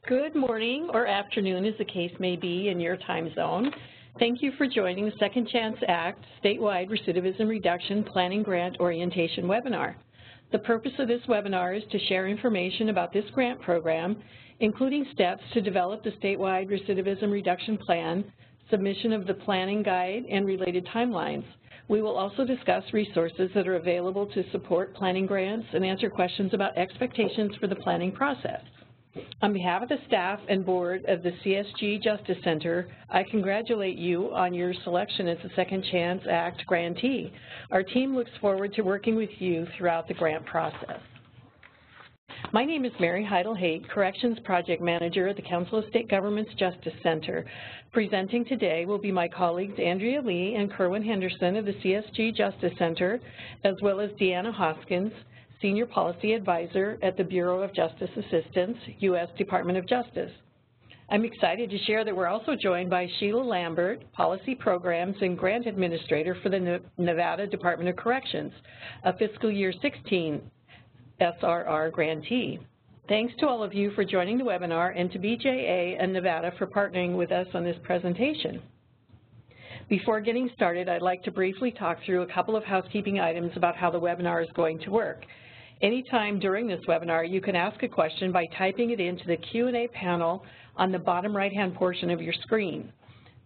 Good morning or afternoon, as the case may be in your time zone. Thank you for joining the Second Chance Act Statewide Recidivism Reduction Planning Grant Orientation webinar. The purpose of this webinar is to share information about this grant program, including steps to develop the statewide recidivism reduction plan, submission of the planning guide, and related timelines. We will also discuss resources that are available to support planning grants and answer questions about expectations for the planning process. On behalf of the staff and board of the CSG Justice Center, I congratulate you on your selection as a Second Chance Act grantee. Our team looks forward to working with you throughout the grant process. My name is Mary Heidel-Haight, Corrections Project Manager at the Council of State Governments Justice Center. Presenting today will be my colleagues Andrea Lee and Kerwin Henderson of the CSG Justice Center, as well as Deanna Hoskins, Senior Policy Advisor at the Bureau of Justice Assistance, U.S. Department of Justice. I'm excited to share that we're also joined by Sheila Lambert, Policy Programs and Grant Administrator for the Nevada Department of Corrections, a fiscal year 16 SRR Grantee. Thanks to all of you for joining the webinar and to BJA and Nevada for partnering with us on this presentation. Before getting started, I'd like to briefly talk through a couple of housekeeping items about how the webinar is going to work. Anytime during this webinar, you can ask a question by typing it into the Q&A panel on the bottom right-hand portion of your screen.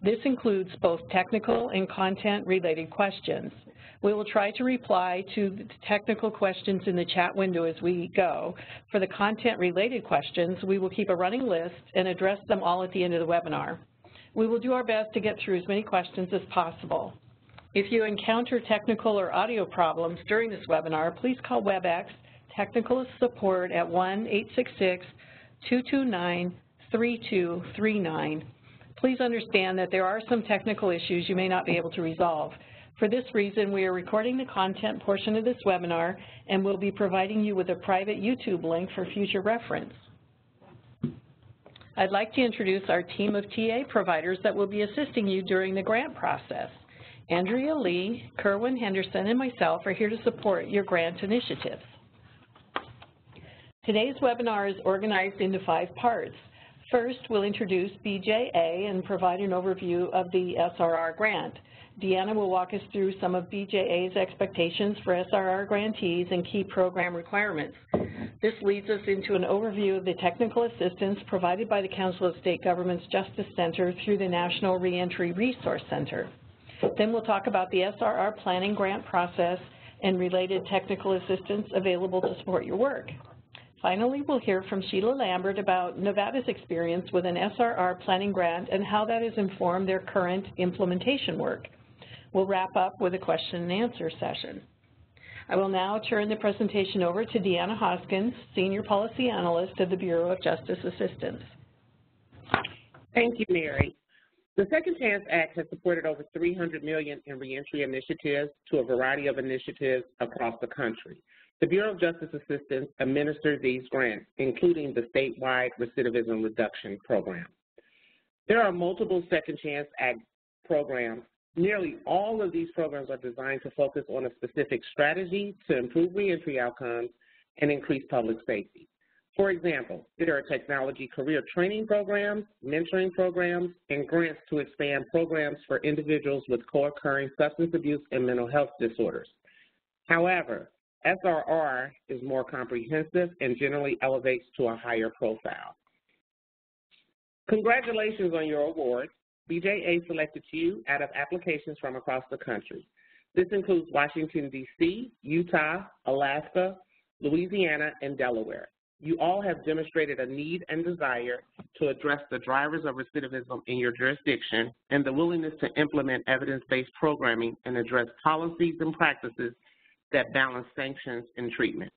This includes both technical and content-related questions. We will try to reply to the technical questions in the chat window as we go. For the content-related questions, we will keep a running list and address them all at the end of the webinar. We will do our best to get through as many questions as possible. If you encounter technical or audio problems during this webinar, please call WebEx Technical Support at 1-866-229-3239. Please understand that there are some technical issues you may not be able to resolve. For this reason, we are recording the content portion of this webinar and will be providing you with a private YouTube link for future reference. I'd like to introduce our team of TA providers that will be assisting you during the grant process. Andrea Lee, Kerwin Henderson, and myself are here to support your grant initiatives. Today's webinar is organized into 5 parts. First, we'll introduce BJA and provide an overview of the SRR grant. Deanna will walk us through some of BJA's expectations for SRR grantees and key program requirements. This leads us into an overview of the technical assistance provided by the Council of State Governments Justice Center through the National Reentry Resource Center. Then we'll talk about the SRR planning grant process and related technical assistance available to support your work. Finally, we'll hear from Sheila Lambert about Nevada's experience with an SRR planning grant and how that has informed their current implementation work. We'll wrap up with a question and answer session. I will now turn the presentation over to Deanna Hoskins, Senior Policy Analyst at the Bureau of Justice Assistance. Thank you, Mary. The Second Chance Act has supported over $300 million in reentry initiatives to a variety of initiatives across the country. The Bureau of Justice Assistance administers these grants, including the statewide Recidivism Reduction Program. There are multiple Second Chance Act programs. Nearly all of these programs are designed to focus on a specific strategy to improve reentry outcomes and increase public safety. For example, there are technology career training programs, mentoring programs, and grants to expand programs for individuals with co-occurring substance abuse and mental health disorders. However, SRR is more comprehensive and generally elevates to a higher profile. Congratulations on your award. BJA selected you out of applications from across the country. This includes Washington, D.C., Utah, Alaska, Louisiana, and Delaware. You all have demonstrated a need and desire to address the drivers of recidivism in your jurisdiction and the willingness to implement evidence-based programming and address policies and practices that balance sanctions and treatment.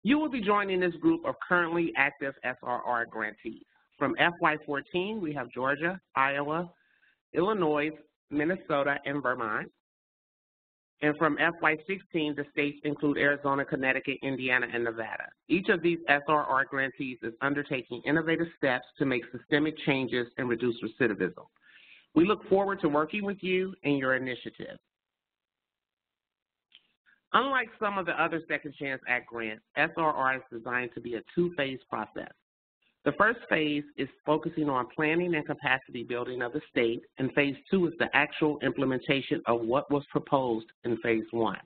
You will be joining this group of currently active SRR grantees. From FY14, we have Georgia, Iowa, Illinois, Minnesota, and Vermont. And from FY16, the states include Arizona, Connecticut, Indiana, and Nevada. Each of these SRR grantees is undertaking innovative steps to make systemic changes and reduce recidivism. We look forward to working with you and your initiative. Unlike some of the other Second Chance Act grants, SRR is designed to be a two-phase process. The first phase is focusing on planning and capacity building of the state, and phase 2 is the actual implementation of what was proposed in phase 1.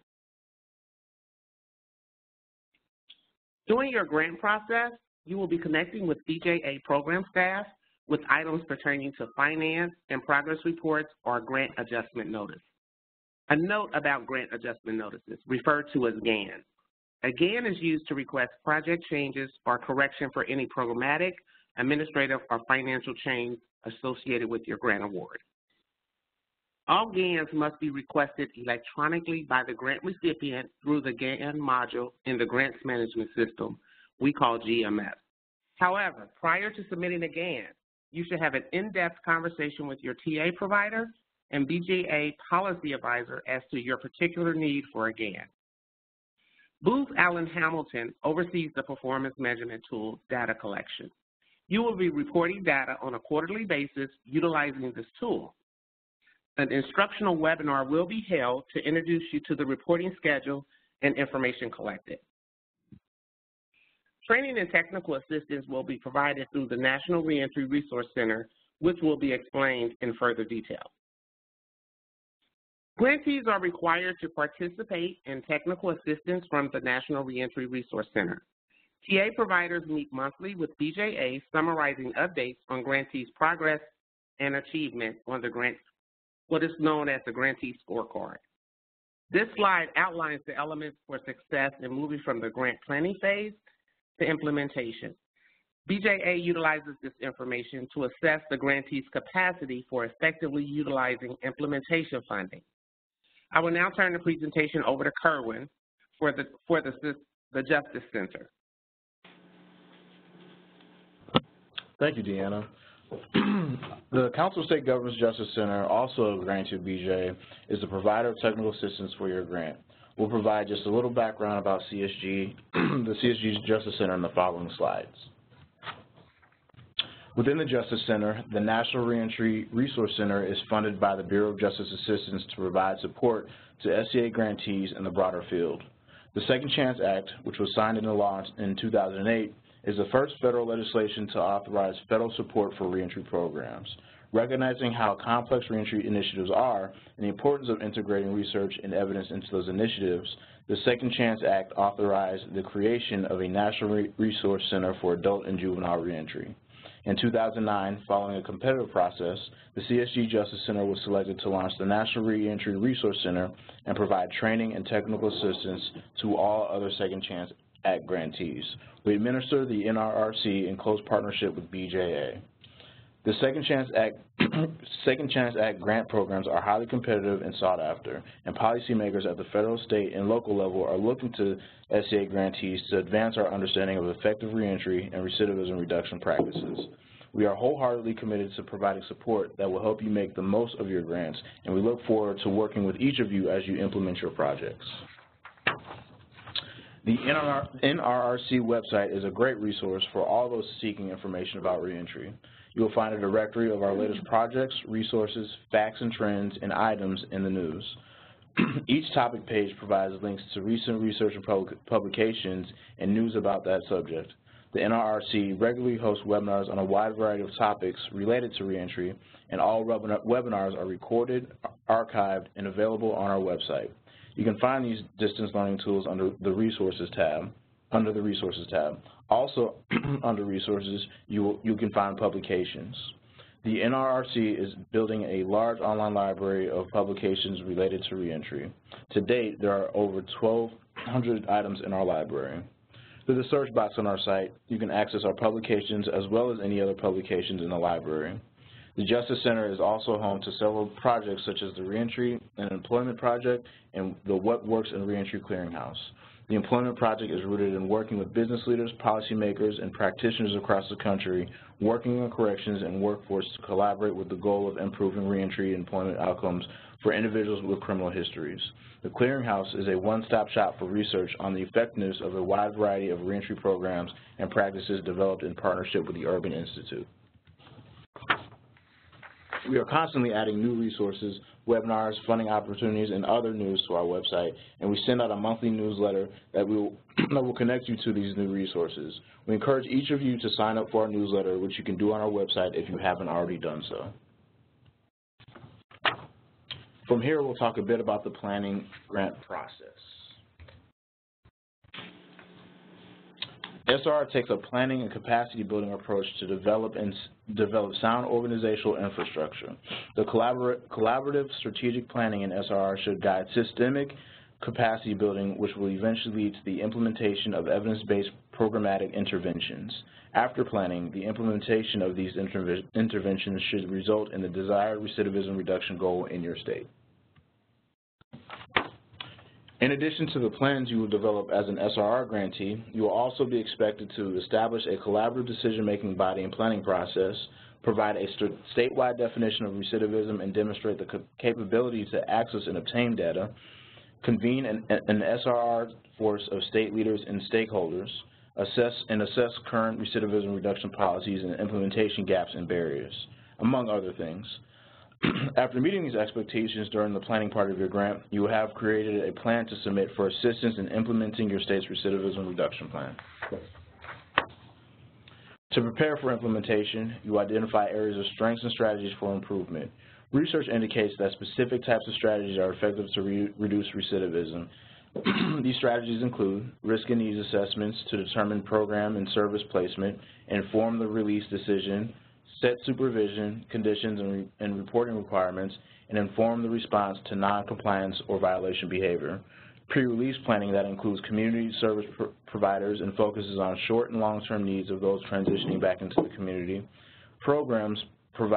During your grant process, you will be connecting with BJA program staff with items pertaining to finance and progress reports or grant adjustment notice. A note about grant adjustment notices, referred to as GAN. A GAN is used to request project changes or correction for any programmatic, administrative, or financial change associated with your grant award. All GANs must be requested electronically by the grant recipient through the GAN module in the Grants Management System we call GMS. However, prior to submitting a GAN, you should have an in-depth conversation with your TA provider and BJA policy advisor as to your particular need for a GAN. Booth Allen Hamilton oversees the performance measurement tool data collection. You will be reporting data on a quarterly basis utilizing this tool. An instructional webinar will be held to introduce you to the reporting schedule and information collected. Training and technical assistance will be provided through the National Reentry Resource Center, which will be explained in further detail. Grantees are required to participate in technical assistance from the National Reentry Resource Center. TA providers meet monthly with BJA summarizing updates on grantees' progress and achievement on the grant, what is known as the Grantee Scorecard. This slide outlines the elements for success in moving from the grant planning phase to implementation. BJA utilizes this information to assess the grantee's capacity for effectively utilizing implementation funding. I will now turn the presentation over to Kerwin for the Justice Center. Thank you, Deanna. The Council of State Governments Justice Center, also granted to BJ, is the provider of technical assistance for your grant. We'll provide just a little background about CSG, the CSG Justice Center in the following slides. Within the Justice Center, the National Reentry Resource Center is funded by the Bureau of Justice Assistance to provide support to SCA grantees in the broader field. The Second Chance Act, which was signed into law in 2008, is the first federal legislation to authorize federal support for reentry programs. Recognizing how complex reentry initiatives are and the importance of integrating research and evidence into those initiatives, the Second Chance Act authorized the creation of a National Resource Center for adult and juvenile reentry. In 2009, following a competitive process, the CSG Justice Center was selected to launch the National Reentry Resource Center and provide training and technical assistance to all other Second Chance Act grantees. We administer the NRRC in close partnership with BJA. The Second Chance Act grant programs are highly competitive and sought after, and policymakers at the federal, state, and local level are looking to SCA grantees to advance our understanding of effective reentry and recidivism reduction practices. We are wholeheartedly committed to providing support that will help you make the most of your grants, and we look forward to working with each of you as you implement your projects. The NRRC website is a great resource for all those seeking information about reentry. You will find a directory of our latest projects, resources, facts and trends, and items in the news. Each topic page provides links to recent research and publications and news about that subject. The NRRC regularly hosts webinars on a wide variety of topics related to reentry, and all webinars are recorded, archived, and available on our website. You can find these distance learning tools under the Resources tab. Also, under Resources, you can find publications. The NRRC is building a large online library of publications related to reentry. To date, there are over 1,200 items in our library. Through the search box on our site, you can access our publications as well as any other publications in the library. The Justice Center is also home to several projects such as the Reentry and Employment Project and the What Works in Reentry Clearinghouse. The Employment Project is rooted in working with business leaders, policymakers, and practitioners across the country, working on corrections and workforce to collaborate with the goal of improving reentry and employment outcomes for individuals with criminal histories. The Clearinghouse is a one-stop shop for research on the effectiveness of a wide variety of reentry programs and practices developed in partnership with the Urban Institute. We are constantly adding new resources webinars, funding opportunities, and other news to our website, and we send out a monthly newsletter that will connect you to these new resources. We encourage each of you to sign up for our newsletter, which you can do on our website if you haven't already done so. From here, we'll talk a bit about the planning grant process. SRR takes a planning and capacity building approach to develop sound organizational infrastructure. The collaborative strategic planning in SRR should guide systemic capacity building, which will eventually lead to the implementation of evidence-based programmatic interventions. After planning, the implementation of these interventions should result in the desired recidivism reduction goal in your state. In addition to the plans you will develop as an SRR grantee, you will also be expected to establish a collaborative decision-making body and planning process, provide a statewide definition of recidivism and demonstrate the capability to access and obtain data, convene an SRR force of state leaders and stakeholders, assess current recidivism reduction policies and implementation gaps and barriers, among other things. After meeting these expectations during the planning part of your grant, you will have created a plan to submit for assistance in implementing your state's recidivism reduction plan. To prepare for implementation, you identify areas of strengths and strategies for improvement. Research indicates that specific types of strategies are effective to reduce recidivism. These strategies include risk and needs assessments to determine program and service placement, inform the release decision, set supervision, conditions, and reporting requirements, and inform the response to non-compliance or violation behavior. Pre-release planning that includes community service providers and focuses on short and long-term needs of those transitioning back into the community. Programs that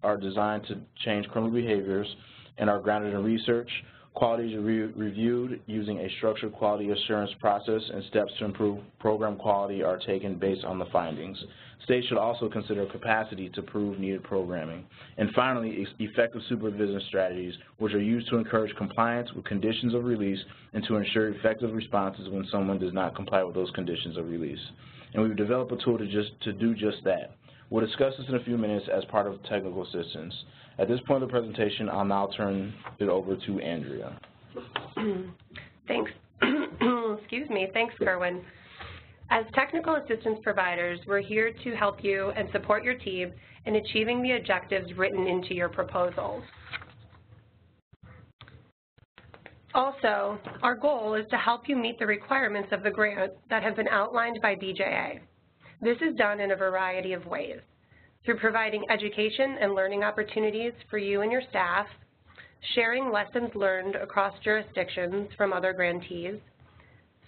are designed to change criminal behaviors and are grounded in research. Quality is reviewed using a structured quality assurance process, and steps to improve program quality are taken based on the findings. States should also consider capacity to prove needed programming. And finally, effective supervision strategies, which are used to encourage compliance with conditions of release and to ensure effective responses when someone does not comply with those conditions of release. And we've developed a tool to do just that. We'll discuss this in a few minutes as part of technical assistance. At this point of the presentation, I'll now turn it over to Andrea. Thanks. Excuse me. Thanks, Kerwin. As technical assistance providers, we're here to help you and support your team in achieving the objectives written into your proposals. Also, our goal is to help you meet the requirements of the grant that have been outlined by BJA. This is done in a variety of ways, through providing education and learning opportunities for you and your staff, sharing lessons learned across jurisdictions from other grantees,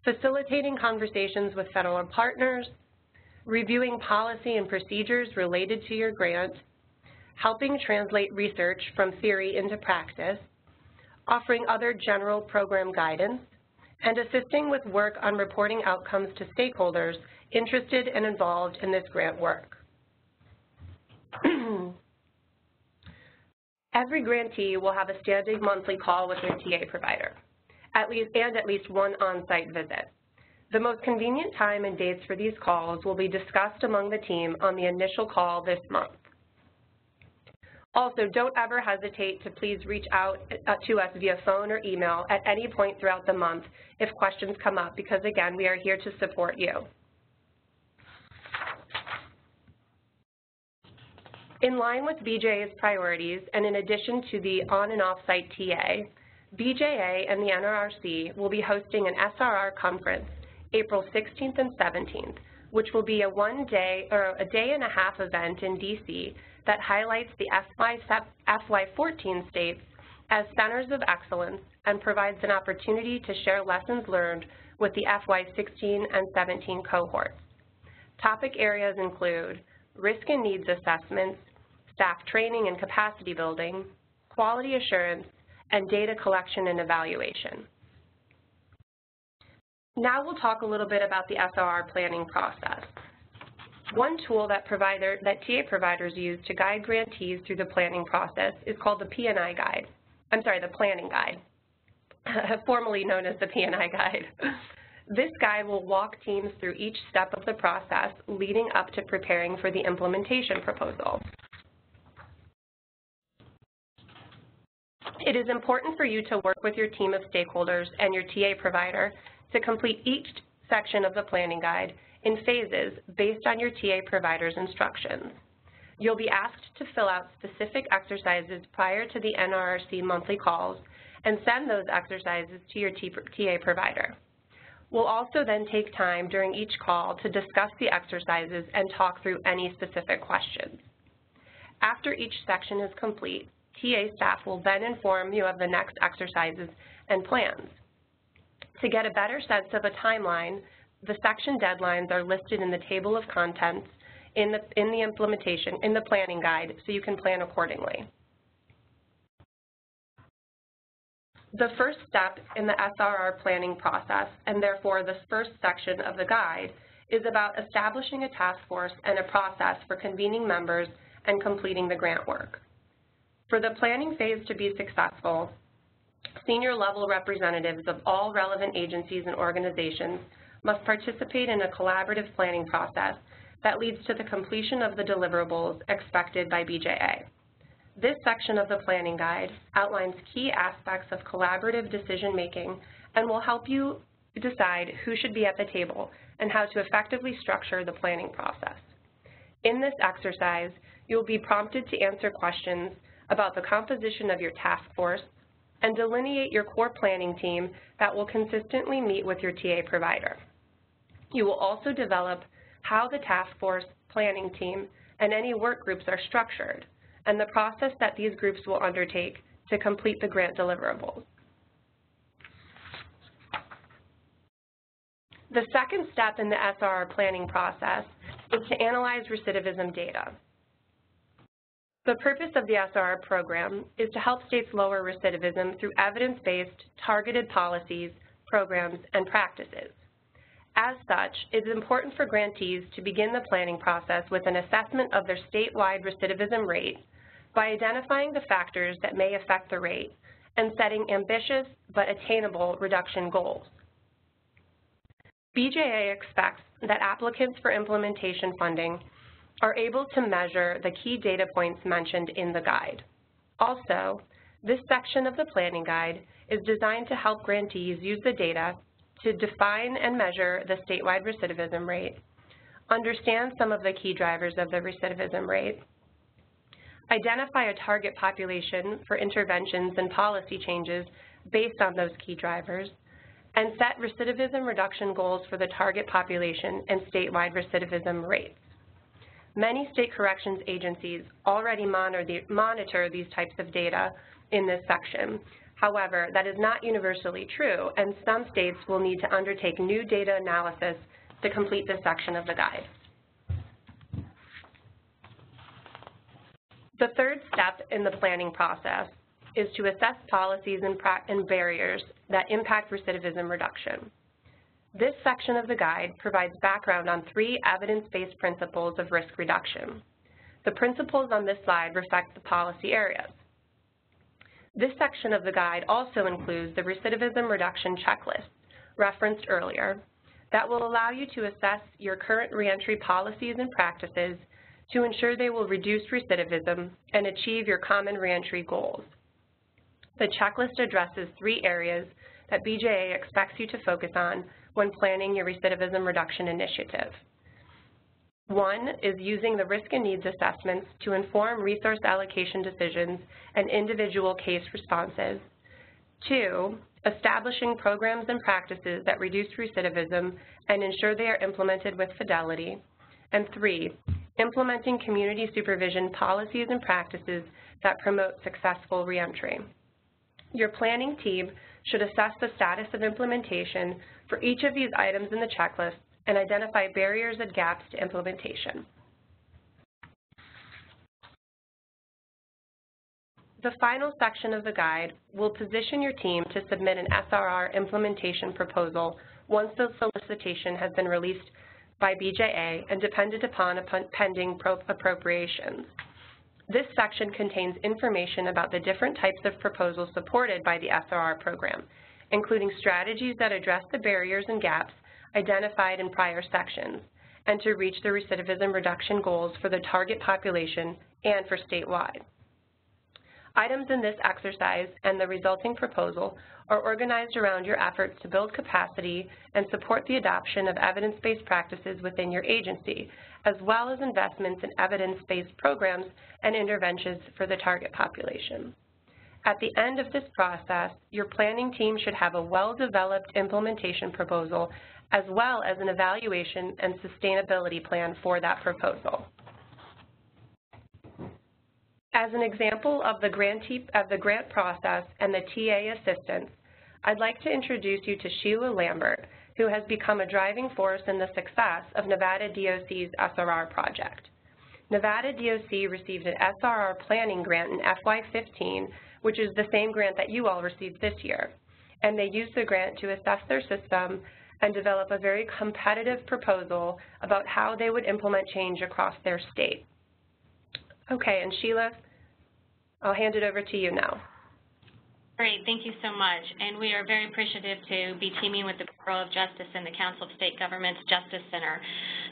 facilitating conversations with federal partners, reviewing policy and procedures related to your grant, helping translate research from theory into praxis, offering other general program guidance, and assisting with work on reporting outcomes to stakeholders interested and involved in this grant work. Every grantee will have a standing monthly call with their TA provider, at least one on-site visit. The most convenient time and dates for these calls will be discussed among the team on the initial call this month. Also, don't ever hesitate to please reach out to us via phone or email at any point throughout the month if questions come up, because again, we are here to support you. In line with BJA's priorities, and in addition to the on- and off-site TA, BJA and the NRRC will be hosting an SRR conference April 16th and 17th, which will be a day-and-a-half event in DC that highlights the FY14 states as centers of excellence and provides an opportunity to share lessons learned with the FY16 and 17 cohorts. Topic areas include risk and needs assessments, staff training and capacity building, quality assurance, and data collection and evaluation. Now we'll talk a little bit about the SRR planning process. One tool that TA providers use to guide grantees through the planning process is called the Planning Guide, formerly known as the P&I Guide. This guide will walk teams through each step of the process leading up to preparing for the implementation proposal. It is important for you to work with your team of stakeholders and your TA provider to complete each section of the planning guide in phases based on your TA provider's instructions. You'll be asked to fill out specific exercises prior to the NRRC monthly calls and send those exercises to your TA provider. We'll also then take time during each call to discuss the exercises and talk through any specific questions. After each section is complete, TA staff will then inform you of the next exercises and plans. To get a better sense of a timeline, the section deadlines are listed in the table of contents in the planning guide, so you can plan accordingly. The first step in the SRR planning process, and therefore the first section of the guide, is about establishing a task force and a process for convening members and completing the grant work. For the planning phase to be successful, senior level representatives of all relevant agencies and organizations must participate in a collaborative planning process that leads to the completion of the deliverables expected by BJA. This section of the planning guide outlines key aspects of collaborative decision-making and will help you decide who should be at the table and how to effectively structure the planning process. In this exercise, you'll be prompted to answer questions about the composition of your task force and delineate your core planning team that will consistently meet with your TA provider. You will also develop how the task force, planning team, and any work groups are structured, and the process that these groups will undertake to complete the grant deliverables. The second step in the SRR planning process is to analyze recidivism data. The purpose of the SRR program is to help states lower recidivism through evidence-based, targeted policies, programs, and practices. As such, it is important for grantees to begin the planning process with an assessment of their statewide recidivism rate by identifying the factors that may affect the rate and setting ambitious but attainable reduction goals. BJA expects that applicants for implementation funding are able to measure the key data points mentioned in the guide. Also, this section of the planning guide is designed to help grantees use the data to define and measure the statewide recidivism rate, understand some of the key drivers of the recidivism rate, identify a target population for interventions and policy changes based on those key drivers, and set recidivism reduction goals for the target population and statewide recidivism rates. Many state corrections agencies already monitor these types of data in this section. However, that is not universally true, and some states will need to undertake new data analysis to complete this section of the guide. The third step in the planning process is to assess policies and barriers that impact recidivism reduction. This section of the guide provides background on 3 evidence-based principles of risk reduction. The principles on this slide reflect the policy areas. This section of the guide also includes the recidivism reduction checklist referenced earlier that will allow you to assess your current reentry policies and practices to ensure they will reduce recidivism and achieve your common reentry goals. The checklist addresses 3 areas that BJA expects you to focus on when planning your recidivism reduction initiative. 1 is using the risk and needs assessments to inform resource allocation decisions and individual case responses. 2, establishing programs and practices that reduce recidivism and ensure they are implemented with fidelity. And 3, implementing community supervision policies and practices that promote successful reentry. Your planning team should assess the status of implementation for each of these items in the checklist and identify barriers and gaps to implementation. The final section of the guide will position your team to submit an SRR implementation proposal once the solicitation has been released by BJA and dependent upon pending appropriations. This section contains information about the different types of proposals supported by the SRR program, including strategies that address the barriers and gaps identified in prior sections, and to reach the recidivism reduction goals for the target population and for statewide. Items in this exercise and the resulting proposal are organized around your efforts to build capacity and support the adoption of evidence-based practices within your agency, as well as investments in evidence-based programs and interventions for the target population. At the end of this process, your planning team should have a well-developed implementation proposal as well as an evaluation and sustainability plan for that proposal. As an example of the grant process and the TA assistance, I'd like to introduce you to Sheila Lambert, who has become a driving force in the success of Nevada DOC's SRR project. Nevada DOC received an SRR Planning Grant in FY15, which is the same grant that you all received this year, and they used the grant to assess their system and develop a very competitive proposal about how they would implement change across their state. Okay, and Sheila, I'll hand it over to you now. Great, thank you so much. And we are very appreciative to be teaming with the Bureau of Justice and the Council of State Governments Justice Center.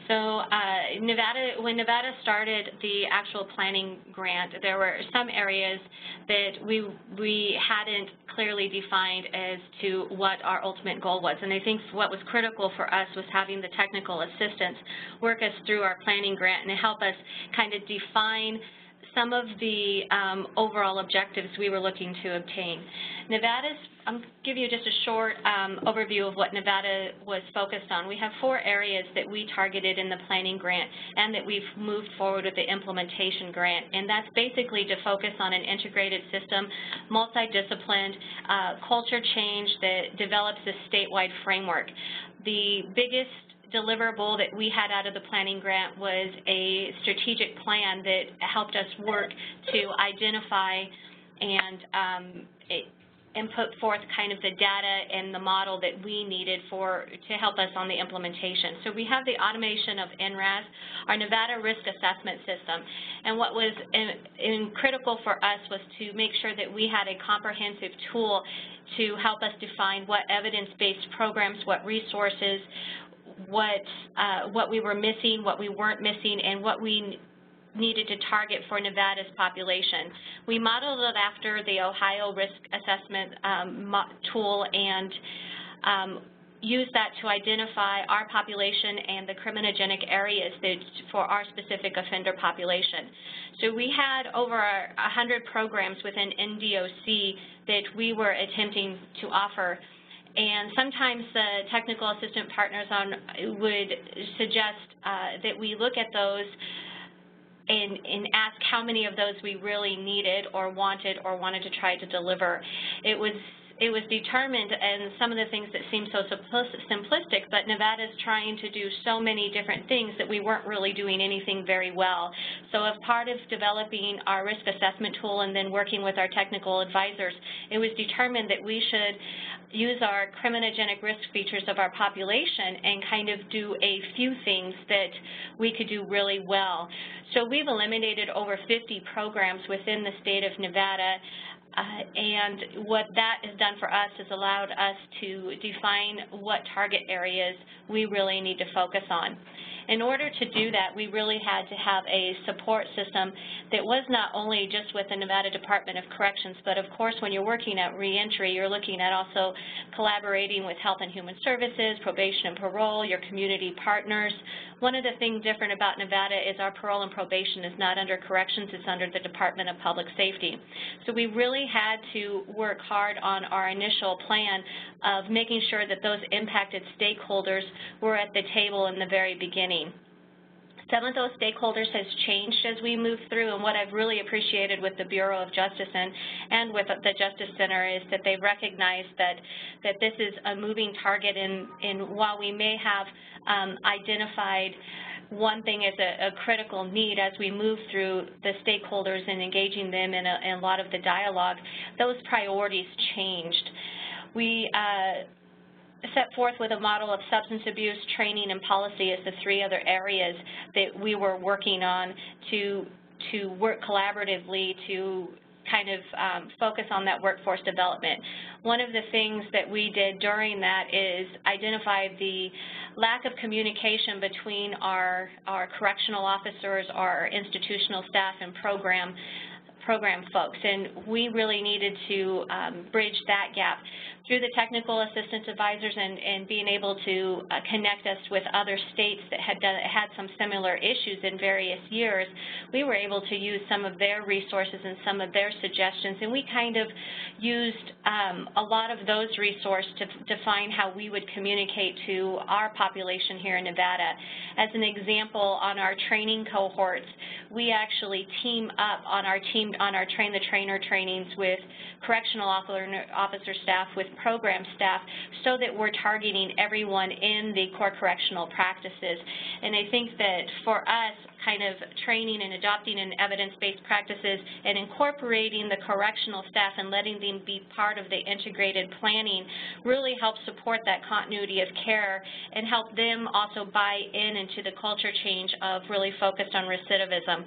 So when Nevada started the actual planning grant, there were some areas that we hadn't clearly defined as to what our ultimate goal was. And I think what was critical for us was having the technical assistance work us through our planning grant and help us kind of define some of the overall objectives we were looking to obtain. I'll give you just a short overview of what Nevada was focused on. We have 4 areas that we targeted in the planning grant and that we've moved forward with the implementation grant, and that's basically to focus on an integrated system, multidisciplined, culture change that develops a statewide framework. The biggest deliverable that we had out of the planning grant was a strategic plan that helped us work to identify and put forth kind of the data and the model that we needed to help us on the implementation. So we have the automation of NRAS, our Nevada Risk Assessment System, and what was critical for us was to make sure that we had a comprehensive tool to help us define what evidence-based programs, what resources, what we were missing, what we weren't missing, and what we needed to target for Nevada's population. We modeled it after the Ohio Risk Assessment tool and used that to identify our population and the criminogenic areas for our specific offender population. So we had over 100 programs within NDOC that we were attempting to offer. And sometimes the technical assistant partners would suggest that we look at those and ask how many of those we really needed or wanted to try to deliver. It was determined, and some of the things that seem so simplistic, but Nevada's trying to do so many different things that we weren't really doing anything very well. So as part of developing our risk assessment tool and then working with our technical advisors, it was determined that we should use our criminogenic risk features of our population and kind of do a few things that we could do really well. So we've eliminated over 50 programs within the state of Nevada. And what that has done for us is allowed us to define what target areas we really need to focus on. In order to do that, we really had to have a support system that was not only just with the Nevada Department of Corrections, but of course when you're working at reentry, you're looking at also collaborating with Health and Human Services, probation and parole, your community partners. One of the things different about Nevada is our parole and probation is not under corrections, it's under the Department of Public Safety. So we really had to work hard on our initial plan of making sure that those impacted stakeholders were at the table in the very beginning. Some of those stakeholders has changed as we move through, and what I've really appreciated with the Bureau of Justice and with the Justice Center is that they recognize that this is a moving target, and while we may have identified one thing as a critical need as we move through the stakeholders and engaging them in a lot of the dialogue, those priorities changed. We set forth with a model of substance abuse, training, and policy as the 3 other areas that we were working on to work collaboratively to kind of focus on that workforce development. One of the things that we did during that is identify the lack of communication between our correctional officers, our institutional staff and program program folks, and we really needed to bridge that gap. Through the technical assistance advisors and being able to connect us with other states that had some similar issues in various years, we were able to use some of their resources and some of their suggestions, and we kind of used a lot of those resources to define how we would communicate to our population here in Nevada. As an example, on our training cohorts, we actually team up on our Train the Trainer trainings with correctional officer staff, with program staff, so that we're targeting everyone in the core correctional practices. And I think that for us, kind of training and adopting an evidence-based practices and incorporating the correctional staff and letting them be part of the integrated planning really helps support that continuity of care and help them also buy into the culture change of really focused on recidivism.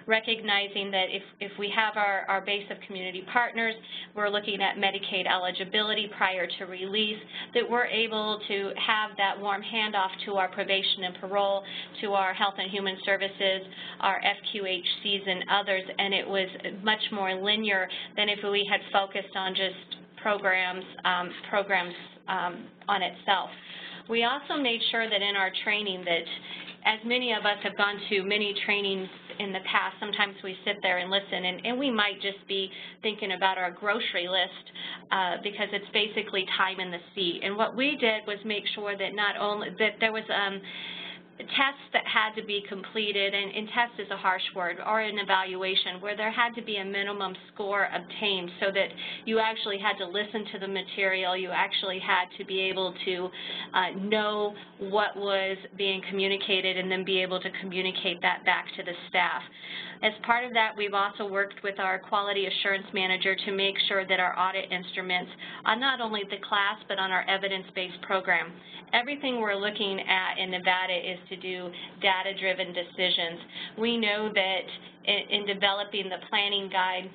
Recognizing that if we have our base of community partners, we're looking at Medicaid eligibility prior to release, that we're able to have that warm handoff to our probation and parole, to our health and human services, our FQHCs and others, and it was much more linear than if we had focused on just programs on itself. We also made sure that in our training that, as many of us have gone to many trainings in the past, sometimes we sit there and listen, and we might just be thinking about our grocery list because it's basically time in the seat. And what we did was make sure that not only that there was tests that had to be completed, and test is a harsh word, or an evaluation, where there had to be a minimum score obtained so that you actually had to listen to the material, you actually had to be able to know what was being communicated and then be able to communicate that back to the staff. As part of that, we've also worked with our quality assurance manager to make sure that our audit instruments on not only the class but on our evidence-based program. Everything we're looking at in Nevada is to do data-driven decisions. We know that in developing the planning guide,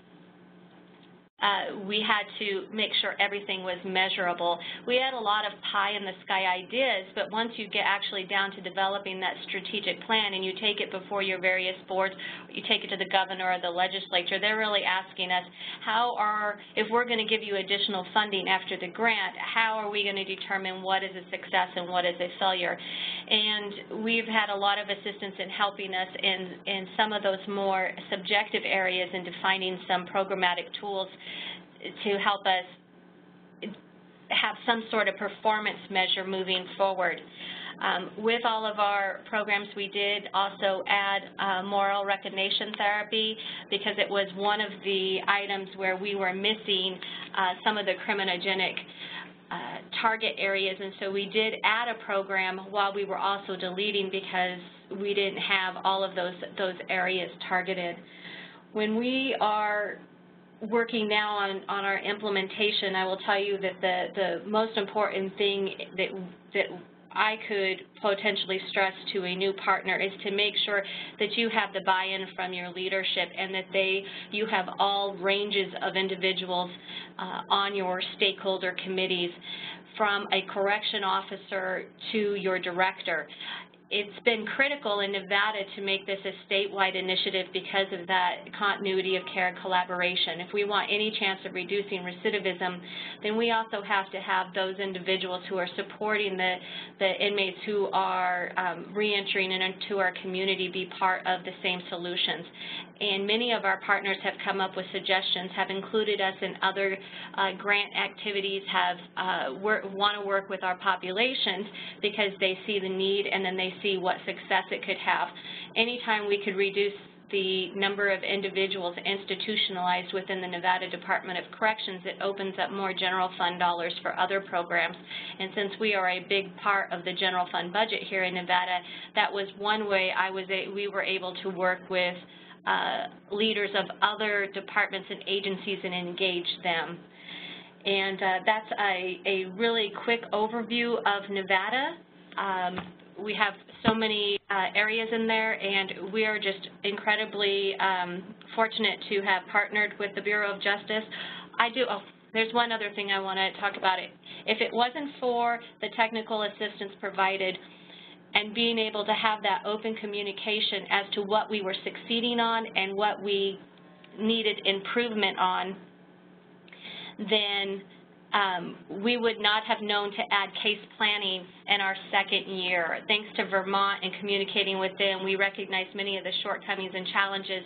we had to make sure everything was measurable. We had a lot of pie-in-the-sky ideas, but once you get actually down to developing that strategic plan and you take it before your various boards, you take it to the governor or the legislature, they're really asking us, if we're going to give you additional funding after the grant, how are we going to determine what is a success and what is a failure? And we've had a lot of assistance in helping us in some of those more subjective areas in defining some programmatic tools to help us have some sort of performance measure moving forward. With all of our programs, we did also add moral recognition therapy because it was one of the items where we were missing some of the criminogenic target areas, and so we did add a program while we were also deleting because we didn't have all of those areas targeted. When we are working now on our implementation, I will tell you that the most important thing that I could potentially stress to a new partner is to make sure that you have the buy-in from your leadership and that you have all ranges of individuals on your stakeholder committees, from a correction officer to your director. It's been critical in Nevada to make this a statewide initiative because of that continuity of care and collaboration. If we want any chance of reducing recidivism, then we also have to have those individuals who are supporting the inmates who are reentering into our community be part of the same solutions. And many of our partners have come up with suggestions, have included us in other grant activities, want to work with our populations because they see the need and then they see what success it could have. Anytime we could reduce the number of individuals institutionalized within the Nevada Department of Corrections, it opens up more general fund dollars for other programs. And since we are a big part of the general fund budget here in Nevada, that was one way we were able to work with leaders of other departments and agencies and engage them. And that's a really quick overview of Nevada. We have so many areas in there, and we are just incredibly fortunate to have partnered with the Bureau of Justice. There's one other thing I want to talk about. If it wasn't for the technical assistance provided and being able to have that open communication as to what we were succeeding on and what we needed improvement on, then we would not have known to add case planning in our second year. Thanks to Vermont and communicating with them, we recognized many of the shortcomings and challenges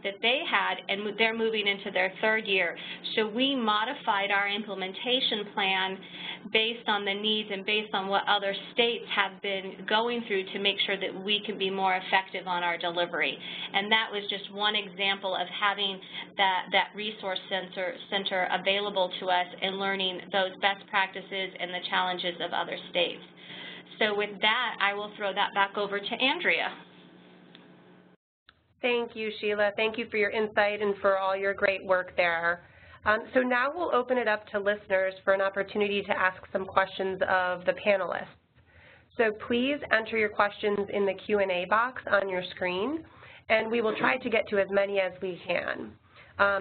that they had, and they're moving into their third year. So we modified our implementation plan based on the needs and based on what other states have been going through to make sure that we can be more effective on our delivery. And that was just one example of having that resource center available to us and learning those best practices and the challenges of other states. So with that, I will throw that back over to Andrea. Thank you, Sheila. Thank you for your insight and for all your great work there. So now we'll open it up to listeners for an opportunity to ask some questions of the panelists. So please enter your questions in the Q&A box on your screen, and we will try to get to as many as we can.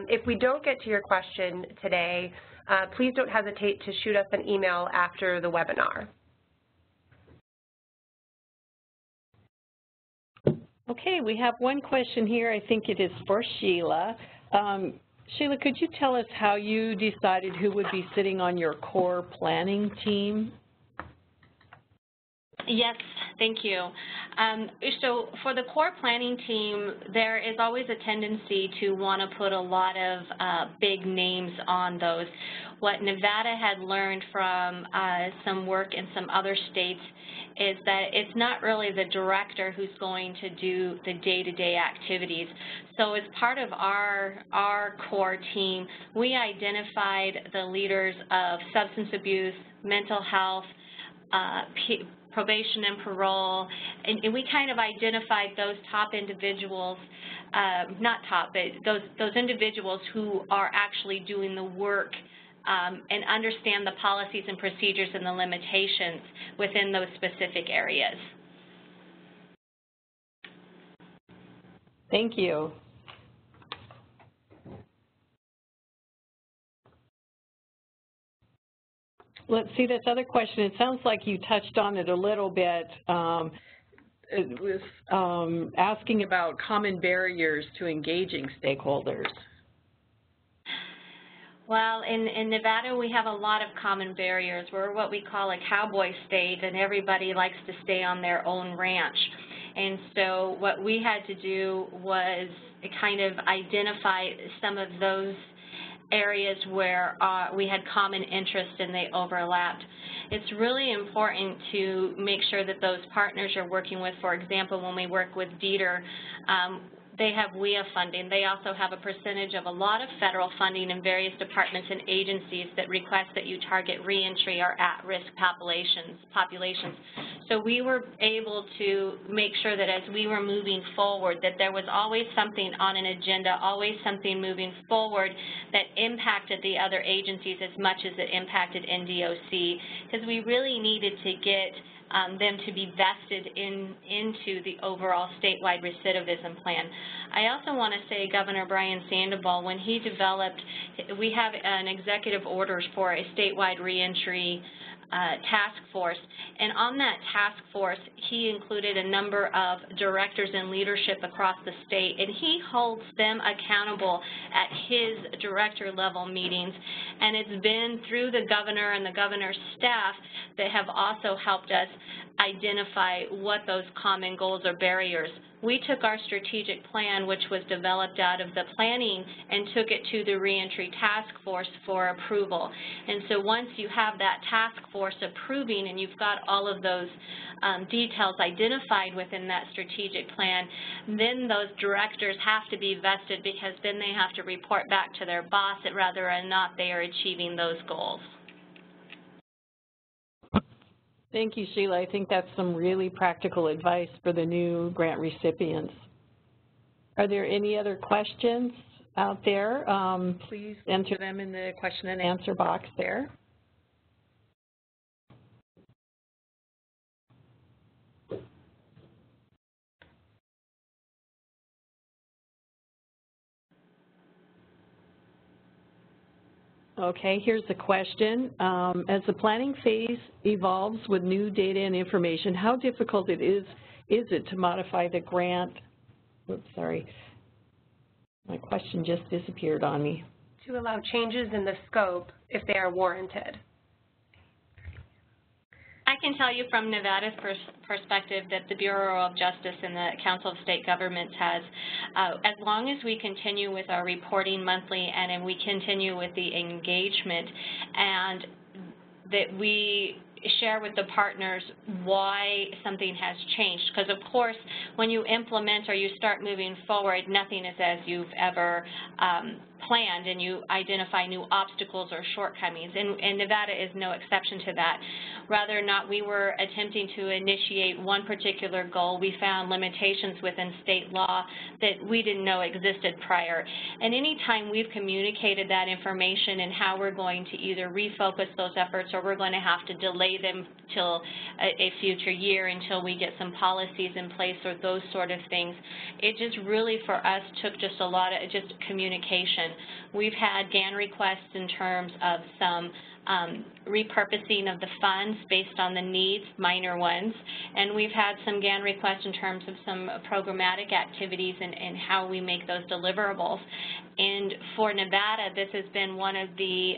If we don't get to your question today, please don't hesitate to shoot us an email after the webinar. Okay, we have one question here. I think it is for Sheila. Sheila, could you tell us how you decided who would be sitting on your core planning team? Yes, thank you. So for the core planning team, there is always a tendency to want to put a lot of big names on those. What Nevada had learned from some work in some other states is that it's not really the director who's going to do the day-to-day activities. So as part of our core team, we identified the leaders of substance abuse, mental health, probation and parole, and we kind of identified those top individuals, not top, but those individuals who are actually doing the work and understand the policies and procedures and the limitations within those specific areas. Thank you. Let's see this other question. It sounds like you touched on it a little bit. It was asking about common barriers to engaging stakeholders. Well, in Nevada, we have a lot of common barriers. We're what we call a cowboy state, and everybody likes to stay on their own ranch. And so what we had to do was kind of identify some of those areas where we had common interest and they overlapped. It's really important to make sure that those partners you're working with, for example, when we work with DETR, they have WIA funding. They also have a percentage of a lot of federal funding in various departments and agencies that request that you target reentry or at-risk populations. So we were able to make sure that as we were moving forward, that there was always something on an agenda, always something moving forward that impacted the other agencies as much as it impacted NDOC, because we really needed to get them to be vested into the overall statewide recidivism plan. I also want to say Governor Brian Sandoval, when he developed, we have an executive orders for a statewide reentry task force, and on that task force, he included a number of directors and leadership across the state, and he holds them accountable at his director level meetings, and it's been through the governor and the governor's staff that have also helped us identify what those common goals or barriers. We took our strategic plan, which was developed out of the planning, and took it to the reentry task force for approval. And so once you have that task force approving and you've got all of those details identified within that strategic plan, then those directors have to be vested, because then they have to report back to their boss at whether or not they are achieving those goals. Thank you, Sheila. I think that's some really practical advice for the new grant recipients. Are there any other questions out there? Please enter them in the question and answer box there. Okay, here's the question. As the planning phase evolves with new data and information, how difficult is it to modify the grant, My question just disappeared on me. To allow changes in the scope if they are warranted. I can tell you from Nevada's perspective that the Bureau of Justice and the Council of State Governments has, as long as we continue with our reporting monthly and we continue with the engagement and that we share with the partners why something has changed. Because, of course, when you implement or you start moving forward, nothing is as you've ever planned, and you identify new obstacles or shortcomings, and Nevada is no exception to that. Rather not, we were attempting to initiate one particular goal. We found limitations within state law that we didn't know existed prior. And any time we've communicated that information and how we're going to either refocus those efforts or we're going to have to delay them till a future year until we get some policies in place or those sort of things, it just really for us took just a lot of just communication. We've had GAN requests in terms of some repurposing of the funds based on the needs, minor ones, and we've had some GAN requests in terms of some programmatic activities and how we make those deliverables. And for Nevada, this has been one of the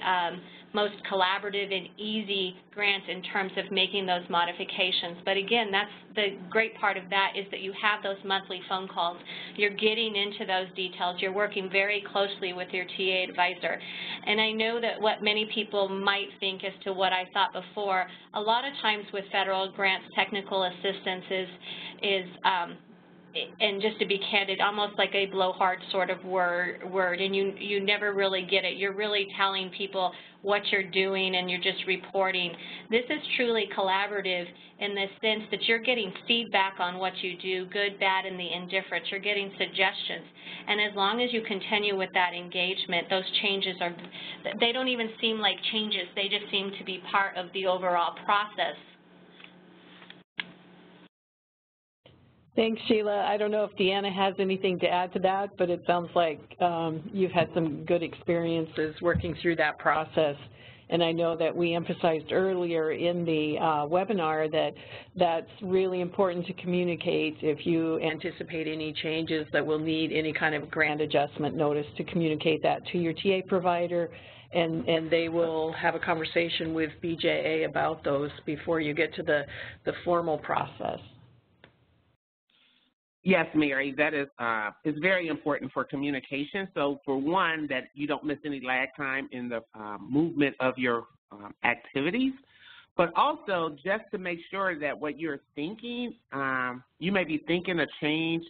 most collaborative and easy grants in terms of making those modifications. But again, that's the great part of that is that you have those monthly phone calls. You're getting into those details. You're working very closely with your TA advisor. And I know that what many people might think as to what I thought before, a lot of times with federal grants, technical assistance is and just to be candid, almost like a blowhard sort of word, and you never really get it. You're really telling people what you're doing and you're just reporting. This is truly collaborative in the sense that you're getting feedback on what you do, good, bad, and the indifference. You're getting suggestions. And as long as you continue with that engagement, those changes they don't even seem like changes. They just seem to be part of the overall process. Thanks, Sheila. I don't know if Deanna has anything to add to that, but it sounds like you've had some good experiences working through that process. And I know that we emphasized earlier in the webinar that that's really important to communicate if you anticipate any changes that will need any kind of grant adjustment notice, to communicate that to your TA provider, and they will have a conversation with BJA about those before you get to the formal process. Yes, Mary, that is very important for communication. So for one, that you don't miss any lag time in the movement of your activities, but also just to make sure that what you're thinking, you may be thinking a change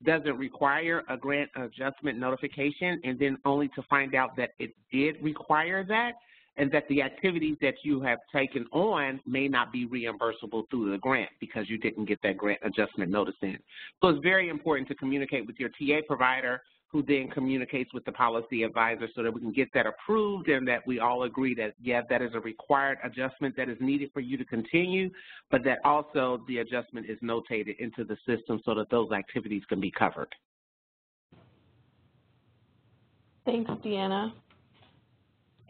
doesn't require a grant adjustment notification, and then only to find out that it did require that, and that the activities that you have taken on may not be reimbursable through the grant because you didn't get that grant adjustment notice in. So it's very important to communicate with your TA provider, who then communicates with the policy advisor, so that we can get that approved and that we all agree that, yeah, that is a required adjustment that is needed for you to continue, but that also the adjustment is notated into the system so that those activities can be covered. Thanks, Deanna.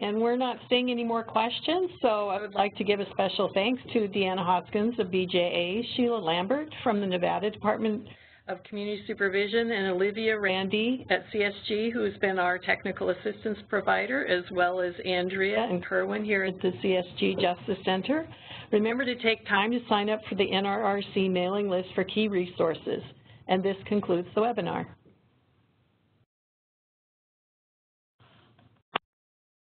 And we're not seeing any more questions, so I would like to give a special thanks to Deanna Hoskins of BJA, Sheila Lambert from the Nevada Department of Community Supervision, and Olivia Randy at CSG, who has been our technical assistance provider, as well as Andrea and Kerwin here at the CSG Justice Center. Remember to take time to sign up for the NRRC mailing list for key resources. And this concludes the webinar.